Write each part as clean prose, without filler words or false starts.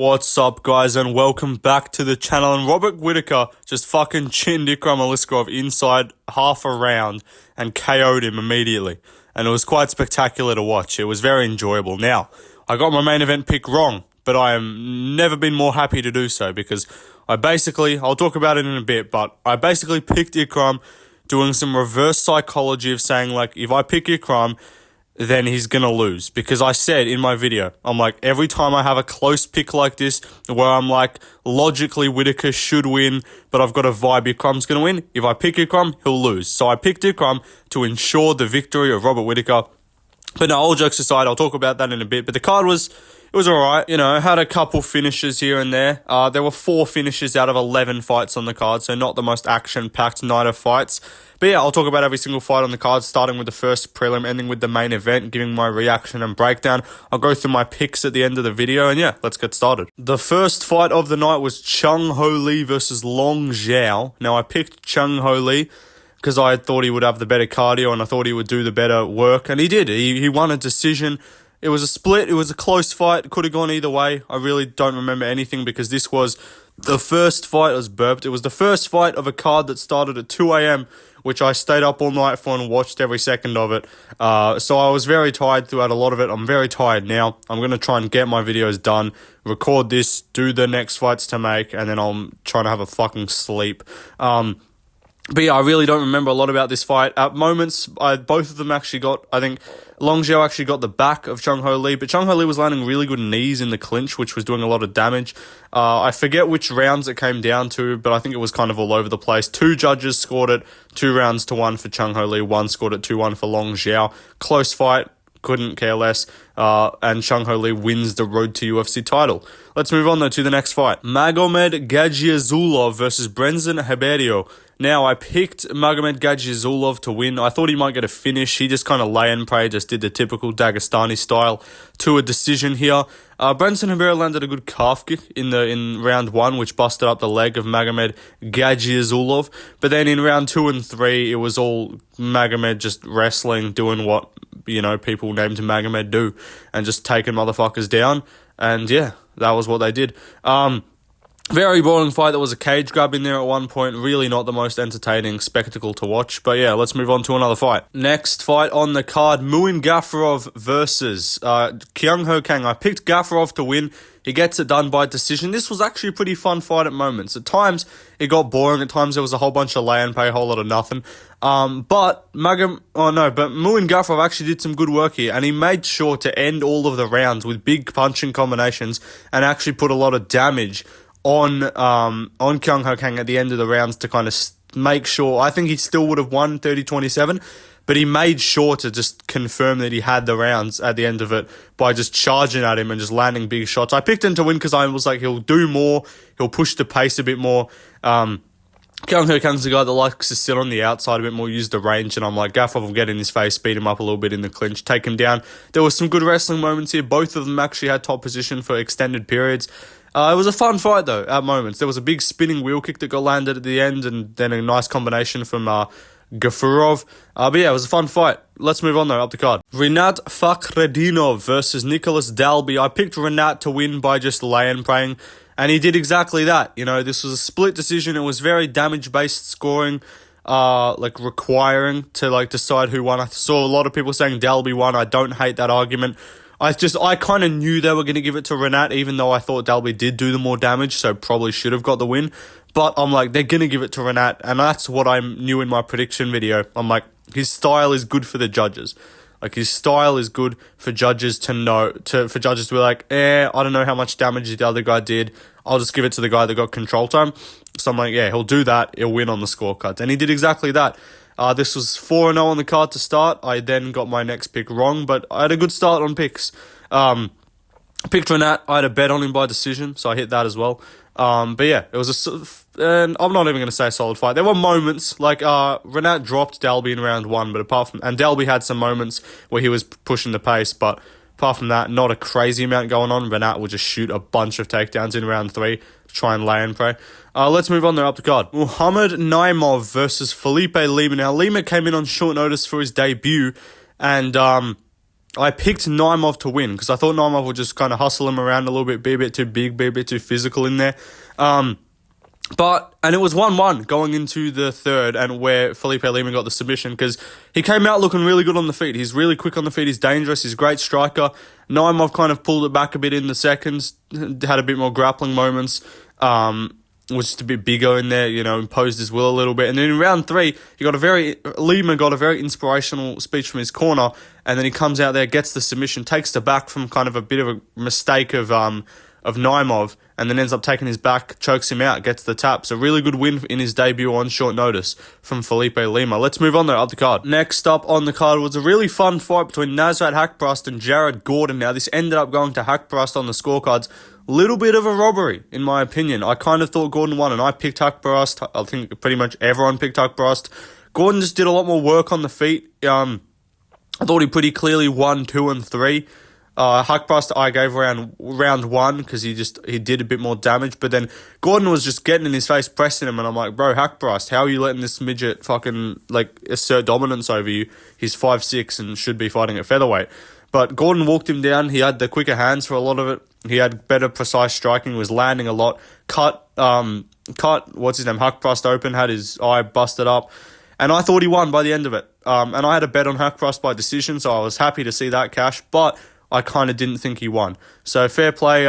What's up, guys, and welcome back to the channel. And Robert Whittaker just fucking chinned Ikram Aliskerov inside half a round and KO'd him immediately. And it was quite spectacular to watch. It was very enjoyable. Now, I got my main event pick wrong, but I am never been more happy to do so because I'll talk about it in a bit, but I basically picked Ikram doing some reverse psychology of saying, like, if I pick Ikram, then he's gonna lose. Because I said in my video, I'm like, every time I have a close pick like this, where I'm like, logically Whittaker should win, but I've got a vibe Ikram's gonna win. If I pick Ikram, he'll lose. So I picked Ikram to ensure the victory of Robert Whittaker. But no, all jokes aside, I'll talk about that in a bit. But the card was alright. You know, had a couple finishes here and there. There were 4 finishes out of 11 fights on the card, so not the most action-packed night of fights. But yeah, I'll talk about every single fight on the card, starting with the first prelim, ending with the main event, giving my reaction and breakdown. I'll go through my picks at the end of the video, and yeah, let's get started. The first fight of the night was Chong Hoi versus Longxia. Now, I picked Chong Hoi because I thought he would have the better cardio, and I thought he would do the better work, and he did. He won a decision. It was a split. It was a close fight. It could have gone either way. I really don't remember anything because this was the first fight. It was the first fight of a card that started at 2 a.m., which I stayed up all night for and watched every second of it. So I was very tired throughout a lot of it. I'm very tired now. I'm going to try and get my videos done, record this, do the next fights to make, and then I'm trying to have a fucking sleep. But yeah, I really don't remember a lot about this fight. At moments, both of them actually got, I think, Longxia actually got the back of Chong Hoi, but Chong Hoi was landing really good knees in the clinch, which was doing a lot of damage. I forget which rounds it came down to, but I think it was kind of all over the place. 2 judges scored it 2 rounds to 1 for Chong Hoi, 1 scored it 2-1 for Longxia. Close fight, couldn't care less, and Chong Hoi wins the road to UFC title. Let's move on though to the next fight. Magomed Gajiazulov versus Brennen Hiio. Now, I picked Magomed Gajiazulov to win. I thought he might get a finish. He just kind of lay and pray, just did the typical Dagestani style to a decision here. Brennen Hiio landed a good calf kick in round 1, which busted up the leg of Magomed Gajiazulov. But then in round 2 and 3, it was all Magomed just wrestling, doing what, you know, people named Magomed do, and just taking motherfuckers down. And yeah, that was what they did. Very boring fight. There was a cage grab in there at one point. Really not the most entertaining spectacle to watch. But yeah, let's move on to another fight. Next fight on the card, Muen versus Chong Hoi. I picked Gaffo to win. He gets it done by decision. This was actually a pretty fun fight at moments. At times, it got boring. At times, there was a whole bunch of lay and pay, a whole lot of nothing. But Muen Gaffo actually did some good work here, and he made sure to end all of the rounds with big punching combinations and actually put a lot of damage on Chong Hoi at the end of the rounds to kind of make sure. I think he still would have won 30-27, but he made sure to just confirm that he had the rounds at the end of it by just charging at him and just landing big shots. I picked him to win because I was like, he'll do more, he'll push the pace a bit more. Chong Hoi's the guy that likes to sit on the outside a bit more, use the range, and I'm like, Gaffo will get in his face, beat him up a little bit in the clinch, take him down. There was some good wrestling moments here. Both of them actually had top position for extended periods. It was a fun fight, though, at moments. There was a big spinning wheel kick that got landed at the end, and then a nice combination from Gaffo. But yeah, it was a fun fight. Let's move on, though, up the card. Refaat Fakko versus Nicholas Delby. I picked Refaat to win by just lay and praying, and he did exactly that. You know, this was a split decision. It was very damage-based scoring, requiring to, decide who won. I saw a lot of people saying Delby won. I don't hate that argument. I kind of knew they were going to give it to Refaat, even though I thought Delby did do the more damage, so probably should have got the win. But I'm like, they're going to give it to Refaat, and that's what I knew in my prediction video. I'm like, his style is good for the judges. Like, his style is good for judges to know, for judges to be like, I don't know how much damage the other guy did. I'll just give it to the guy that got control time. So I'm like, yeah, he'll do that. He'll win on the scorecards. And he did exactly that. This was 4-0 on the card to start. I then got my next pick wrong, but I had a good start on picks. I picked Refaat. I had a bet on him by decision, so I hit that as well. But yeah, it was and I'm not even going to say a solid fight. There were moments, like, Refaat dropped Delby in round 1, but and Delby had some moments where he was pushing the pace, but apart from that, not a crazy amount going on. Refaat would just shoot a bunch of takedowns in round 3 to try and lay and pray. Let's move on there up the card. Magomedov versus Felipe Lima. Now, Lima came in on short notice for his debut, and I picked Naimov to win because I thought Naimov would just kind of hustle him around a little bit, be a bit too big, be a bit too physical in there. And it was 1-1 going into the third, and where Felipe Lima got the submission because he came out looking really good on the feet. He's really quick on the feet. He's dangerous. He's a great striker. Naimov kind of pulled it back a bit in the seconds, had a bit more grappling moments. Was just a bit bigger in there, imposed his will a little bit. And then in round 3, Lima got a very inspirational speech from his corner, and then he comes out there, gets the submission, takes the back from kind of a bit of a mistake of Naimov, and then ends up taking his back, chokes him out, gets the tap. So really good win in his debut on short notice from Felipe Lima. Let's move on though, up the card. Next up on the card was a really fun fight between Nasrat Haqparast and Jared Gordon. Now this ended up going to Haqparast on the scorecards. Little bit of a robbery, in my opinion. I kind of thought Gordon won, and I picked Haqparast. I think pretty much everyone picked Haqparast. Gordon just did a lot more work on the feet. I thought he pretty clearly won 2 and 3. Haqparast I gave round 1 because he did a bit more damage, but then Gordon was just getting in his face, pressing him, and I'm like, bro, Haqparast, how are you letting this midget fucking assert dominance over you? He's 5'6" and should be fighting at featherweight. But Gordon walked him down. He had the quicker hands for a lot of it. He had better precise striking, was landing a lot. Cut, Haqparast open, had his eye busted up. And I thought he won by the end of it. And I had a bet on Haqparast by decision, so I was happy to see that cash. But I kind of didn't think he won. So fair play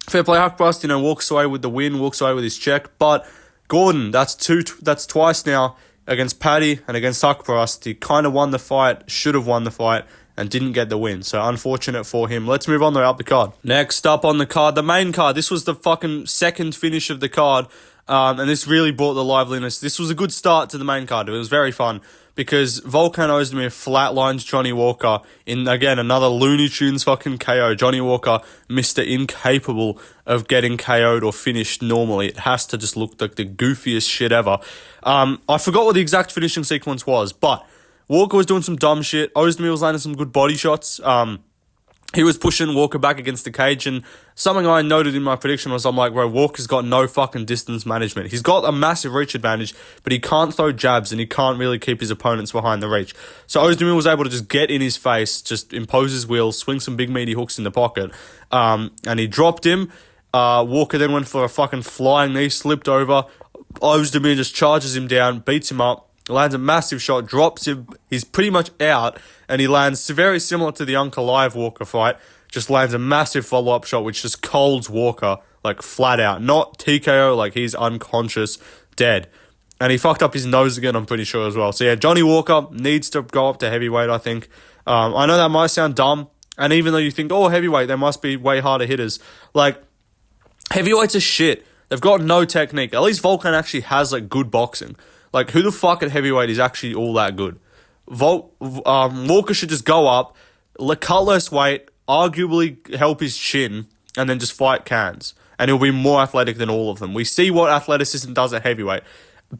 Haqparast, walks away with the win, walks away with his check. But Gordon, that's twice now against Paddy and against Haqparast. He kind of won the fight, should have won the fight, and didn't get the win. So unfortunate for him. Let's move on though, up the card. Next up on the card, the main card. This was the fucking second finish of the card. And this really brought the liveliness. This was a good start to the main card. It was very fun because Vulcan Ozdemir flatlines Johnny Walker in, again, another Looney Tunes fucking KO. Johnny Walker, Mr. Incapable of getting KO'd or finished normally. It has to just look like the goofiest shit ever. I forgot what the exact finishing sequence was, but Walker was doing some dumb shit. Ozdemir was landing some good body shots. He was pushing Walker back against the cage, and something I noted in my prediction was, I'm like, bro, Walker's got no fucking distance management. He's got a massive reach advantage, but he can't throw jabs, and he can't really keep his opponents behind the reach. So Ozdemir was able to just get in his face, just impose his will, swing some big meaty hooks in the pocket, and he dropped him. Walker then went for a fucking flying knee, slipped over. Ozdemir just charges him down, beats him up, lands a massive shot, drops him. He's pretty much out, and he lands very similar to the Uncle Walker fight. Just lands a massive follow-up shot, which just colds Walker, flat out. Not TKO, he's unconscious, dead. And he fucked up his nose again, I'm pretty sure, as well. So yeah, Johnny Walker needs to go up to heavyweight, I think. I know that might sound dumb, and even though you think, heavyweight, there must be way harder hitters. Heavyweights are shit. They've got no technique. At least Vulcan actually has, good boxing. Who the fuck at heavyweight is actually all that good? Walker should just go up, cut less weight, arguably help his chin, and then just fight cans. And he'll be more athletic than all of them. We see what athleticism does at heavyweight.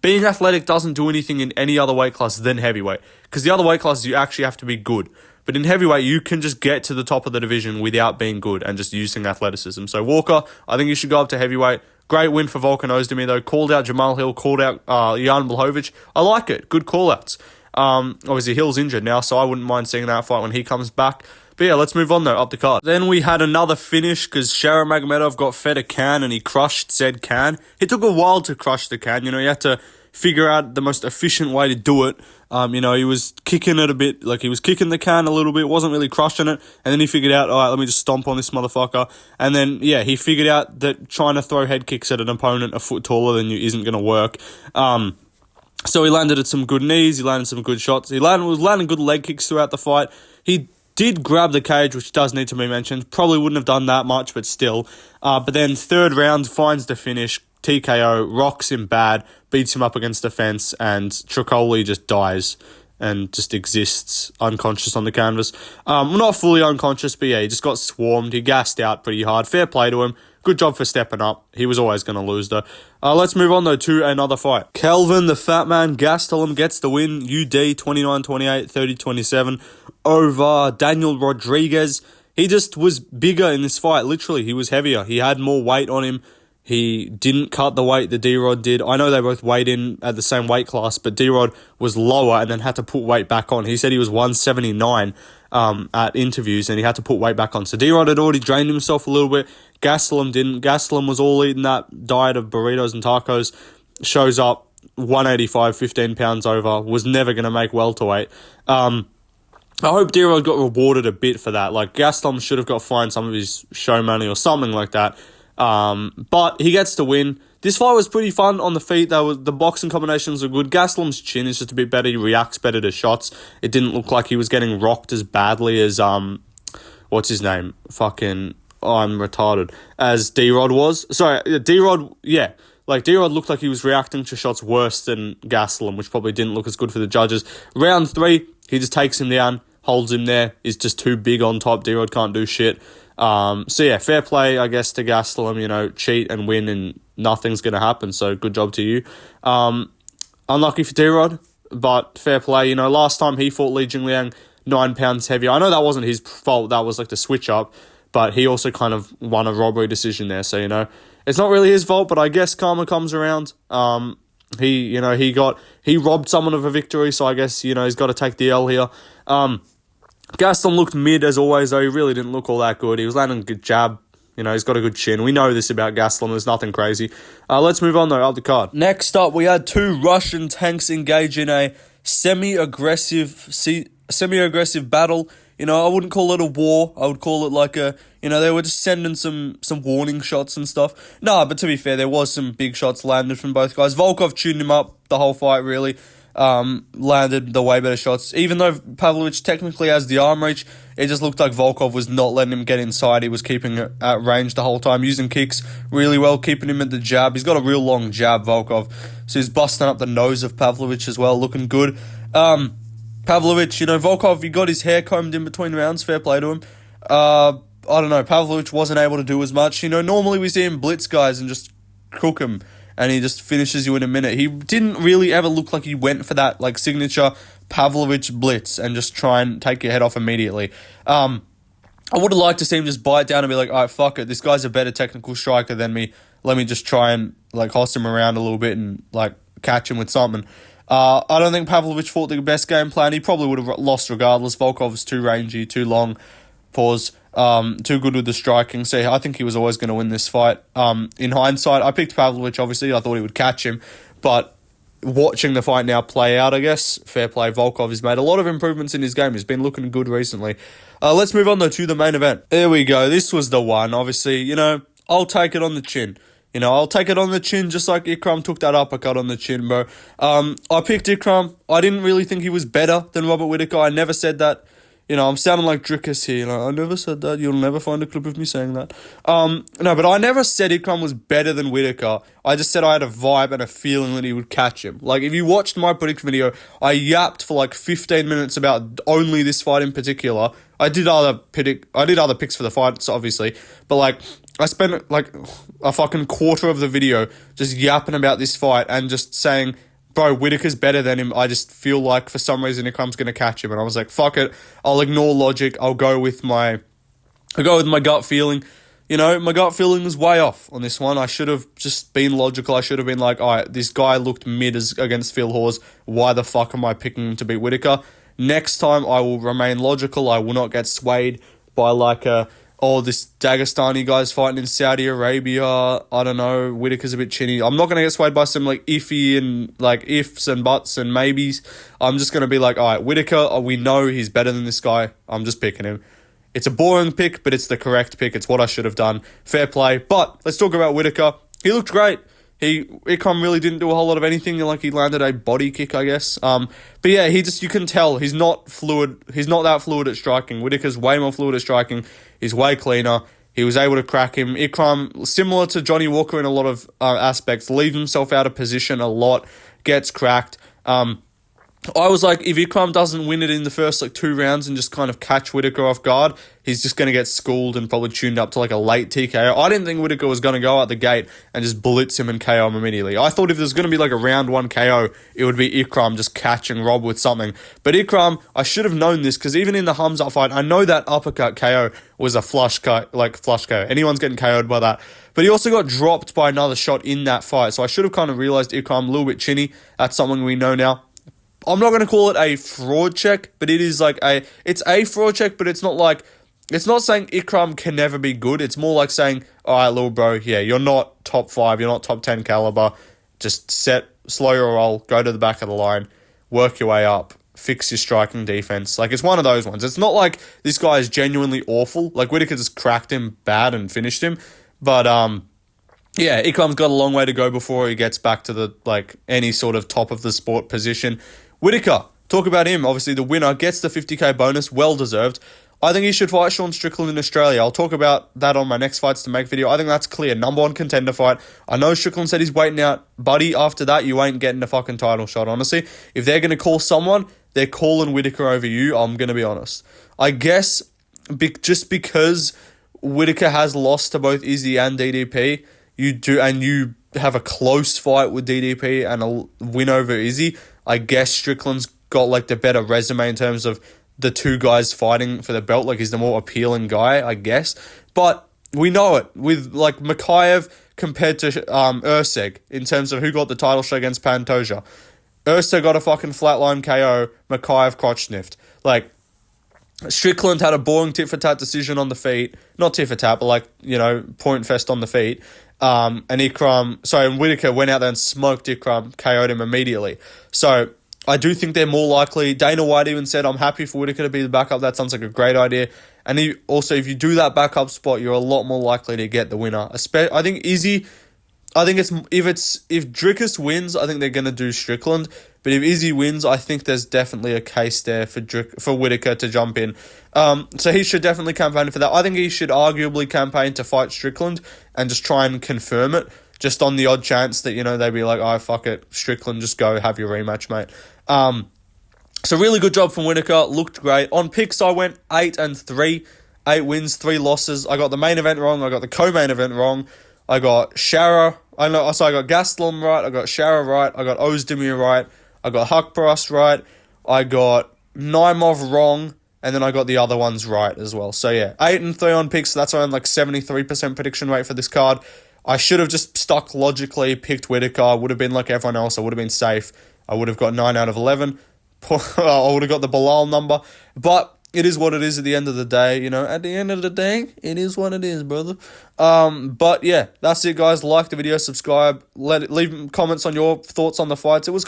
Being athletic doesn't do anything in any other weight class than heavyweight. Because the other weight classes, you actually have to be good. But in heavyweight, you can just get to the top of the division without being good and just using athleticism. So Walker, I think you should go up to heavyweight. Great win for Vulcan Ozdemir, though. Called out Jamal Hill, called out Jan Blachowicz. I like it. Good call-outs. Obviously, Hill's injured now, so I wouldn't mind seeing that fight when he comes back. But yeah, let's move on, though, up the card. Then we had another finish because Sharon Magov got fed a can and he crushed Zed Can. It took a while to crush the can. You had to figure out the most efficient way to do it. He was kicking it a bit, he was kicking the can a little bit, wasn't really crushing it, and then he figured out, all right, let me just stomp on this motherfucker, and then, yeah, he figured out that trying to throw head kicks at an opponent a foot taller than you isn't going to work. So he landed at some good knees, he landed some good shots, was landing good leg kicks throughout the fight. He did grab the cage, which does need to be mentioned, probably wouldn't have done that much, but still. But then third round, finds the finish, TKO, rocks him bad, beats him up against the fence, and Tricoli just dies and just exists unconscious on the canvas. Not fully unconscious, but yeah, he just got swarmed. He gassed out pretty hard. Fair play to him. Good job for stepping up. He was always going to lose, though. Let's move on, though, to another fight. Kelvin, the fat man, Gastelum gets the win. UD 29-28, 30-27 over Daniel Rodriguez. He just was bigger in this fight, literally. He was heavier. He had more weight on him. He didn't cut the weight that D-Rod did. I know they both weighed in at the same weight class, but D-Rod was lower and then had to put weight back on. He said he was 179 at interviews, and he had to put weight back on. So D-Rod had already drained himself a little bit. Gastelum didn't. Gastelum was all eating that diet of burritos and tacos. Shows up, 185, 15 pounds over, was never going to make welterweight. I hope D-Rod got rewarded a bit for that. Like, Gastelum should have got fined some of his show money or something like that. But he gets to win. This fight was pretty fun on the feet. The boxing combinations were good. Gastelum's chin is just a bit better. He reacts better to shots. It didn't look like he was getting rocked as badly as, what's his name? I'm retarded. As D-Rod was. Sorry, D-Rod, yeah. Like, D-Rod looked like he was reacting to shots worse than Gastelum, which probably didn't look as good for the judges. Round 3, he just takes him down, holds him there. He's just too big on top. D-Rod can't do shit. So yeah, fair play, I guess, to Gastelum, cheat and win and nothing's going to happen. So good job to you. Unlucky for D-Rod, but fair play. Last time he fought Li Jingliang, 9 pounds heavier. I know that wasn't his fault. That was like the switch up, but he also kind of won a robbery decision there. So, it's not really his fault, but I guess karma comes around. He robbed someone of a victory. So I guess, he's got to take the L here. Gastelum looked mid as always, though. He really didn't look all that good. He was landing a good jab. He's got a good chin. We know this about Gastelum. There's nothing crazy. Let's move on, though, up the card. Next up, we had 2 Russian tanks engage in a semi-aggressive battle. I wouldn't call it a war. I would call it like they were just sending some warning shots and stuff. No, but to be fair, there was some big shots landed from both guys. Volkov tuned him up the whole fight, really. Landed the way better shots. Even though Pavlovich technically has the arm reach, it just looked like Volkov was not letting him get inside. He was keeping it at range the whole time, using kicks really well, keeping him at the jab. He's got a real long jab, Volkov. So he's busting up the nose of Pavlovich as well, looking good. Pavlovich, Volkov, he got his hair combed in between rounds, fair play to him. I don't know, Pavlovich wasn't able to do as much. Normally we see him blitz guys and just cook him, and he just finishes you in a minute. He didn't really ever look like he went for that, signature Pavlovich blitz and just try and take your head off immediately. I would have liked to see him just bite down and be like, all right, fuck it, this guy's a better technical striker than me. Let me just try and, host him around a little bit and, catch him with something. I don't think Pavlovich fought the best game plan. He probably would have lost regardless. Volkov's too rangy, too long, too good with the striking. So I think he was always going to win this fight. In hindsight, I picked Pavlovich, obviously. I thought he would catch him. But watching the fight now play out, I guess, fair play. Volkov has made a lot of improvements in his game. He's been looking good recently. Let's move on, though, to the main event. There we go. This was the one. Obviously, I'll take it on the chin. I'll take it on the chin just like Ikram took that uppercut on the chin, bro. I picked Ikram. I didn't really think he was better than Robert Whittaker. I never said that. I'm sounding like Drickus here. I never said that. You'll never find a clip of me saying that. No, but I never said Ikram was better than Whittaker. I just said I had a vibe and a feeling that he would catch him. If you watched my prediction video, I yapped for 15 minutes about only this fight in particular. I did other picks for the fights, obviously, but I spent a fucking quarter of the video just yapping about this fight and just saying, bro, Whittaker's better than him. I just feel like for some reason Ikram's going to catch him. And I was like, fuck it. I'll ignore logic. I'll go with my gut feeling. My gut feeling was way off on this one. I should have just been logical. I should have been like, all right, this guy looked mid against Phil Hawes. Why the fuck am I picking him to beat Whittaker? Next time I will remain logical. I will not get swayed by this Dagestani guy's fighting in Saudi Arabia. I don't know. Whittaker's a bit chinny. I'm not going to get swayed by some iffy and ifs and buts and maybes. I'm just going to be like, all right, Whittaker, we know he's better than this guy. I'm just picking him. It's a boring pick, but it's the correct pick. It's what I should have done. Fair play. But let's talk about Whittaker. He looked great. Ikram really didn't do a whole lot of anything. He landed a body kick, I guess. But yeah, you can tell he's not fluid. He's not that fluid at striking. Whittaker's way more fluid at striking. He's way cleaner. He was able to crack him. Ikram, similar to Johnny Walker in a lot of aspects, leaves himself out of position a lot, gets cracked. I was like, if Ikram doesn't win it in the first 2 rounds and just kind of catch Whittaker off guard, he's just going to get schooled and probably tuned up to a late TKO. I didn't think Whittaker was going to go out the gate and just blitz him and KO him immediately. I thought if there's going to be a round 1 KO, it would be Ikram just catching Rob with something. But Ikram, I should have known this because even in the Hamzat fight, I know that uppercut KO was a flush KO. Anyone's getting KO'd by that. But he also got dropped by another shot in that fight. So I should have kind of realized Ikram a little bit chinny. That's something we know now. I'm not going to call it a fraud check, but it is like it's a fraud check, but it's not like, it's not saying Ikram can never be good. It's more like saying, all right, little bro, yeah, you're not top 5, you're not top 10 caliber. Just slow your roll, go to the back of the line, work your way up, fix your striking defense. Like, it's one of those ones. It's not like this guy is genuinely awful. Like, Whittaker just cracked him bad and finished him. But, yeah, Ikram's got a long way to go before he gets back to the, like, any sort of top of the sport position. Whittaker, talk about him. Obviously, the winner gets the 50k bonus, well deserved. I think he should fight Sean Strickland in Australia. I'll talk about that on my next Fights to Make video. I think that's clear. Number 1 contender fight. I know Strickland said he's waiting out. Buddy, after that, you ain't getting a fucking title shot, honestly. If they're going to call someone, they're calling Whittaker over you. I'm going to be honest. I guess just because Whittaker has lost to both Izzy and DDP, you have a close fight with DDP and a win over Izzy, I guess Strickland's got like the better resume in terms of the two guys fighting for the belt. Like, he's the more appealing guy, I guess. But we know it with like Mikhaev compared to Urseg in terms of who got the title shot against Pantoja. Urseg got a fucking flatline KO. Mikhaev crotch sniffed. Like, Strickland had a boring tit-for-tat decision on the feet. Not tit-for-tat, but like, you know, point fest on the feet. And Whittaker went out there and smoked Ikram, KO'd him immediately. So I do think they're more likely. Dana White even said, I'm happy for Whittaker to be the backup. That sounds like a great idea. And if you do that backup spot, you're a lot more likely to get the winner. I think Izzy, if Drickus wins, I think they're going to do Strickland. But if Izzy wins, I think there's definitely a case there for Whittaker to jump in. So he should definitely campaign for that. I think he should arguably campaign to fight Strickland and just try and confirm it, just on the odd chance that, you know, they'd be like, oh, fuck it, Strickland, just go have your rematch, mate. So really good job from Whittaker. Looked great. On picks, I went 8-3. 8 wins, 3 losses. I got the main event wrong. I got the co-main event wrong. I got I got Gastelum right. I got Shara right. I got Ozdemir right. I got Huck right. I got Naimov wrong. And then I got the other ones right as well. So yeah, 8-3 on picks. So that's around like 73% prediction rate for this card. I should have just stuck logically, picked Whittaker. I would have been like everyone else. I would have been safe. I would have got 9 out of 11. I would have got the Bilal number. But it is what it is at the end of the day. You know, at the end of the day, it is what it is, brother. But yeah, that's it, guys. Like the video, subscribe, leave comments on your thoughts on the fights. It was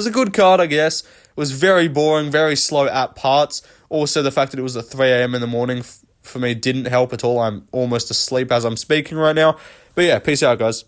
a good card, I guess. It was very boring, very slow at parts. Also, the fact that it was at 3 a.m. in the morning for me didn't help at all. I'm almost asleep as I'm speaking right now. But yeah, peace out, guys.